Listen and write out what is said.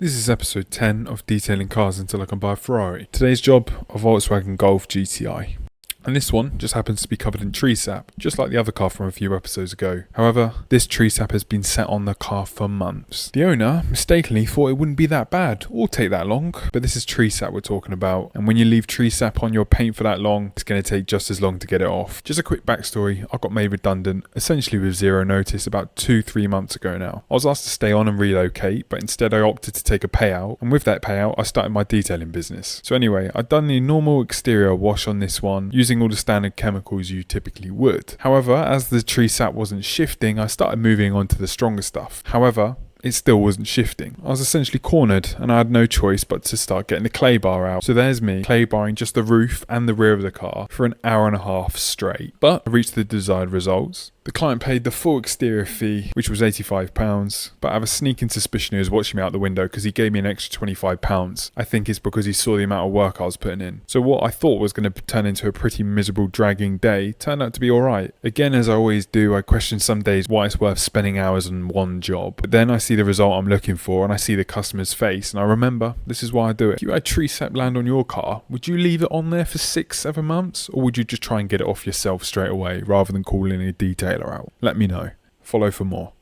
This is episode 10 of Detailing Cars Until I Can Buy a Ferrari. Today's job, a Volkswagen Golf GTI. And this one just happens to be covered in tree sap, just like the other car from a few episodes ago. However, this tree sap has been set on the car for months. The owner mistakenly thought it wouldn't be that bad or take that long, but this is tree sap we're talking about. And when you leave tree sap on your paint for that long, it's going to take just as long to get it off. Just a quick backstory, I got made redundant, essentially with zero notice about 2-3 months ago now. I was asked to stay on and relocate, but instead I opted to take a payout, and with that payout I started my detailing business. So anyway, I'd done the normal exterior wash on this one, using all the standard chemicals you typically would. However, as the tree sap wasn't shifting, I started moving on to the stronger stuff. However, it still wasn't shifting. I was essentially cornered and I had no choice but to start getting the clay bar out. So there's me clay barring just the roof and the rear of the car for an hour and a half straight. But I reached the desired results. The client paid the full exterior fee, which was £85, but I have a sneaking suspicion he was watching me out the window because he gave me an extra £25. I think it's because he saw the amount of work I was putting in. So what I thought was going to turn into a pretty miserable, dragging day turned out to be alright. Again, as I always do, I question some days why it's worth spending hours on one job. But then I see the result I'm looking for and I see the customer's face and I remember this is why I do it. If you had tree sap land on your car, would you leave it on there for 6-7 months? Or would you just try and get it off yourself straight away rather than calling a detailer out? Let me know. Follow for more.